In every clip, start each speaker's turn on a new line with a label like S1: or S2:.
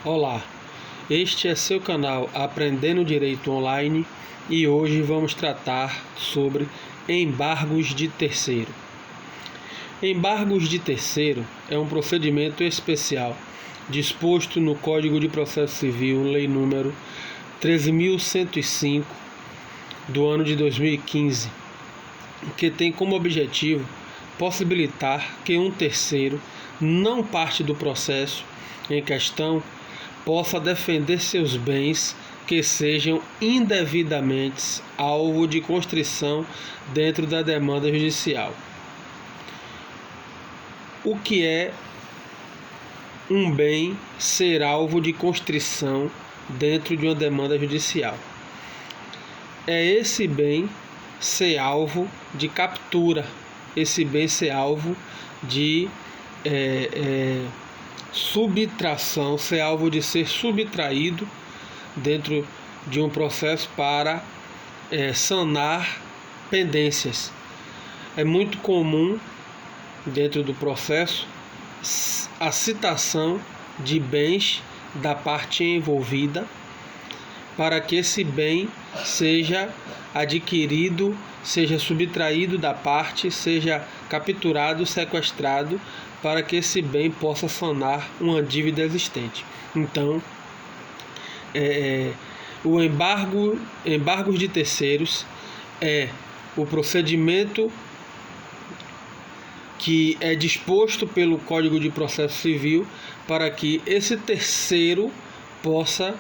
S1: Olá, este é seu canal Aprendendo Direito Online e hoje vamos tratar sobre embargos de terceiro. Embargos de terceiro é um procedimento especial disposto no Código de Processo Civil, Lei número 13.105 do ano de 2015, que tem como objetivo possibilitar que um terceiro, não parte do processo em questão, possa defender seus bens que sejam indevidamente alvo de constrição dentro da demanda judicial. O que é um bem ser alvo de constrição dentro de uma demanda judicial? É esse bem ser alvo de captura, esse bem ser alvo de subtração, ser alvo de ser subtraído dentro de um processo para sanar pendências. É muito comum dentro do processo a citação de bens da parte envolvida para que esse bem seja adquirido, seja subtraído da parte, seja capturado, sequestrado, para que esse bem possa sanar uma dívida existente. Então, o embargos de terceiros é o procedimento que é disposto pelo Código de Processo Civil para que esse terceiro possa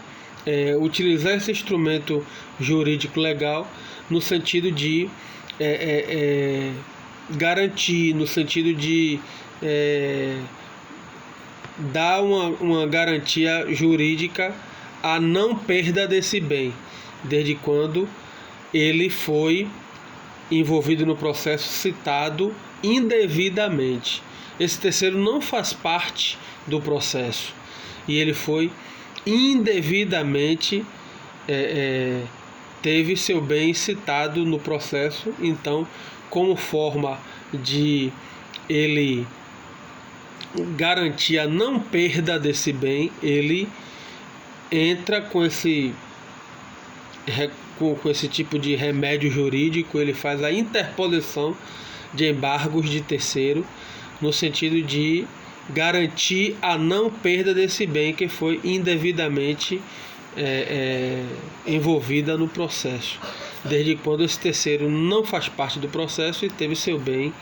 S1: utilizar esse instrumento jurídico legal no sentido de garantir, no sentido de dar uma garantia jurídica à não perda desse bem, desde quando ele foi envolvido no processo citado indevidamente. Esse terceiro não faz parte do processo e ele foi indevidamente teve seu bem citado no processo. Então, como forma de ele garantir a não perda desse bem, ele entra com esse tipo de remédio jurídico, ele faz a interposição de embargos de terceiro no sentido de garantir a não perda desse bem que foi indevidamente envolvida no processo, desde quando esse terceiro não faz parte do processo e teve seu bem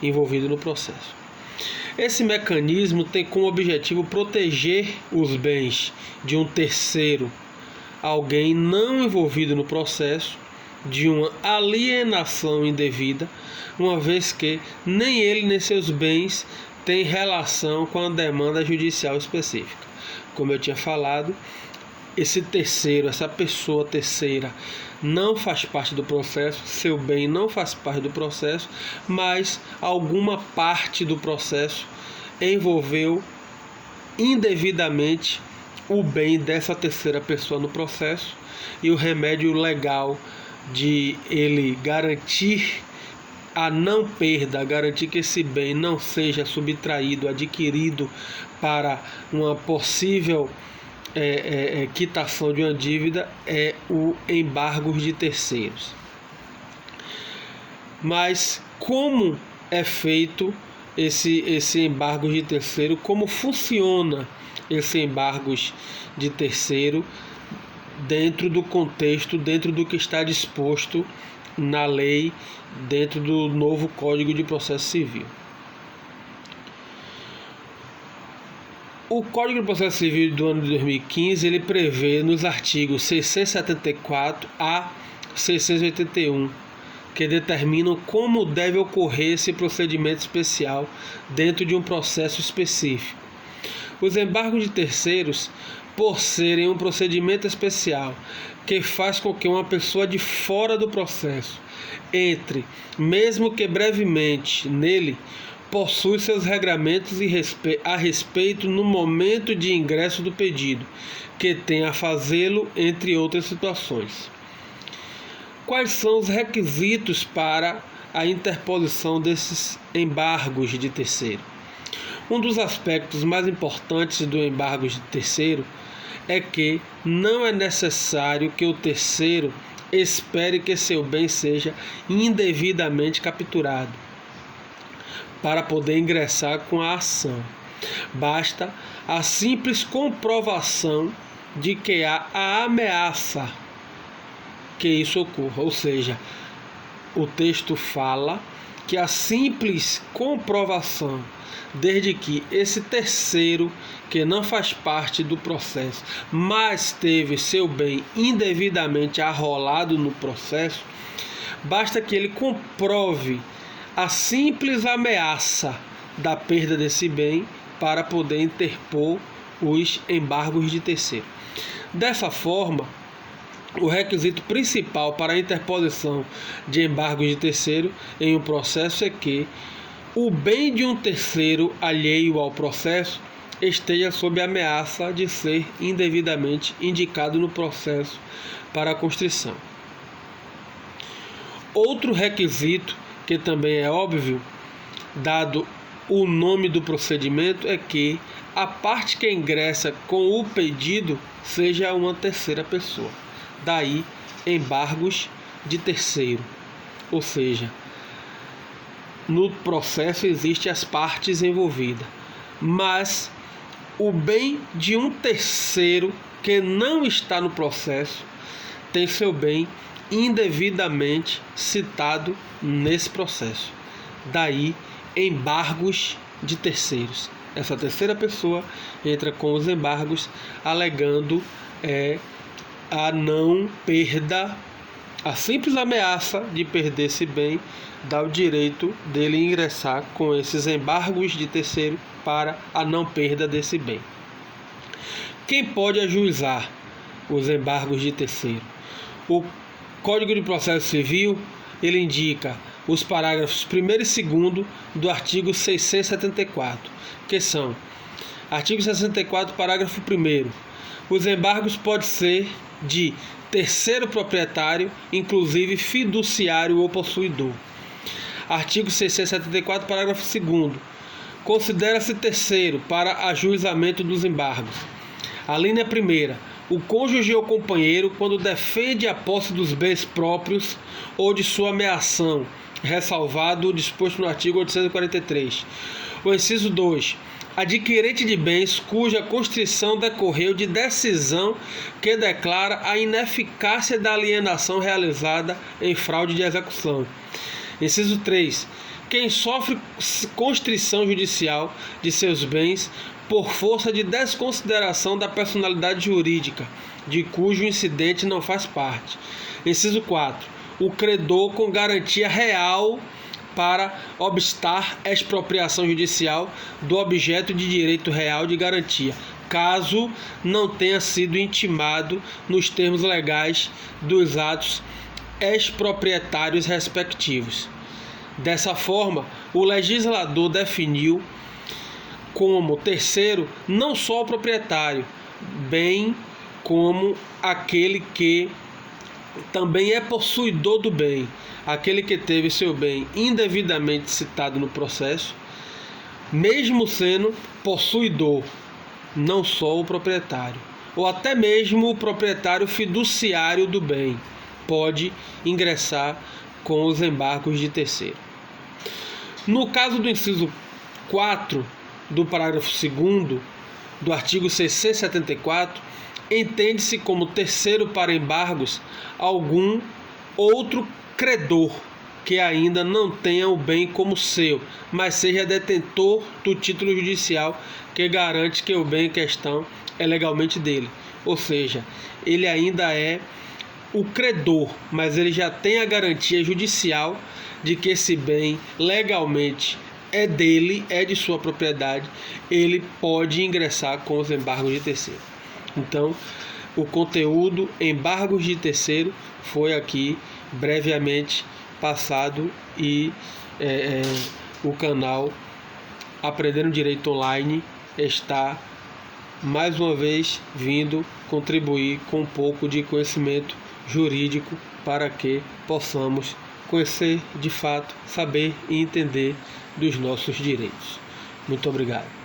S1: envolvido no processo. Esse mecanismo tem como objetivo proteger os bens de um terceiro, alguém não envolvido no processo, de uma alienação indevida, uma vez que nem ele nem seus bens têm relação com a demanda judicial específica. Como eu tinha falado, esse terceiro, essa pessoa terceira, não faz parte do processo, seu bem não faz parte do processo, mas alguma parte do processo envolveu indevidamente o bem dessa terceira pessoa no processo, e o remédio legal de ele garantir a não perda, garantir que esse bem não seja subtraído, adquirido para uma possível quitação de uma dívida, é o embargo de terceiros. Mas como é feito esse embargo de terceiro? Como funciona esse embargo de terceiro dentro do contexto, dentro do que está disposto na lei, dentro do novo Código de Processo Civil? O Código de Processo Civil do ano de 2015, ele prevê nos artigos 674 a 681, que determinam como deve ocorrer esse procedimento especial dentro de um processo específico. Os embargos de terceiros, por serem um procedimento especial que faz com que uma pessoa de fora do processo entre, mesmo que brevemente, nele, possui seus regramentos a respeito no momento de ingresso do pedido, que tem a fazê-lo, entre outras situações. Quais são os requisitos para a interposição desses embargos de terceiro? Um dos aspectos mais importantes do embargo de terceiro é que não é necessário que o terceiro espere que seu bem seja indevidamente capturado para poder ingressar com a ação. Basta a simples comprovação de que há a ameaça que isso ocorra. Ou seja, o texto fala que a simples comprovação, desde que esse terceiro, que não faz parte do processo, mas teve seu bem indevidamente arrolado no processo, basta que ele comprove a simples ameaça da perda desse bem para poder interpor os embargos de terceiro. Dessa forma, o requisito principal para a interposição de embargos de terceiro em um processo é que o bem de um terceiro alheio ao processo esteja sob ameaça de ser indevidamente indicado no processo para a constrição. Outro requisito, que também é óbvio, dado o nome do procedimento, é que a parte que ingressa com o pedido seja uma terceira pessoa. Daí, embargos de terceiro. Ou seja, no processo existem as partes envolvidas, mas o bem de um terceiro que não está no processo tem seu bem indevidamente citado nesse processo. Daí, embargos de terceiros. Essa terceira pessoa entra com os embargos alegando a não perda, a simples ameaça de perder esse bem dá o direito dele ingressar com esses embargos de terceiro para a não perda desse bem. Quem pode ajuizar os embargos de terceiro? O Código de Processo Civil, ele indica os parágrafos 1º e 2º do artigo 674, que são: artigo 64, parágrafo 1º. Os embargos podem ser de terceiro proprietário, inclusive fiduciário ou possuidor. Artigo 674, parágrafo 2º. Considera-se terceiro para ajuizamento dos embargos. A linha primeira: o cônjuge ou companheiro, quando defende a posse dos bens próprios ou de sua ameação, ressalvado o disposto no artigo 843. O inciso 2: adquirente de bens cuja constrição decorreu de decisão que declara a ineficácia da alienação realizada em fraude de execução. Inciso 3: quem sofre constrição judicial de seus bens por força de desconsideração da personalidade jurídica, de cujo incidente não faz parte. Inciso 4: o credor com garantia real para obstar expropriação judicial do objeto de direito real de garantia, caso não tenha sido intimado nos termos legais dos atos exproprietários respectivos. Dessa forma, o legislador definiu como terceiro não só o proprietário, bem como aquele que também é possuidor do bem, aquele que teve seu bem indevidamente citado no processo, mesmo sendo possuidor, não só o proprietário, ou até mesmo o proprietário fiduciário do bem, pode ingressar com os embargos de terceiro. No caso do inciso 4 do parágrafo 2º do artigo 674, entende-se como terceiro para embargos algum outro credor que ainda não tenha o bem como seu, mas seja detentor do título judicial que garante que o bem em questão é legalmente dele. Ou seja, ele ainda é o credor, mas ele já tem a garantia judicial de que esse bem legalmente é dele, é de sua propriedade, ele pode ingressar com os embargos de terceiro. Então, o conteúdo embargos de terceiro foi aqui brevemente passado e o canal Aprendendo Direito Online está mais uma vez vindo contribuir com um pouco de conhecimento jurídico para que possamos conhecer de fato, saber e entender dos nossos direitos. Muito obrigado.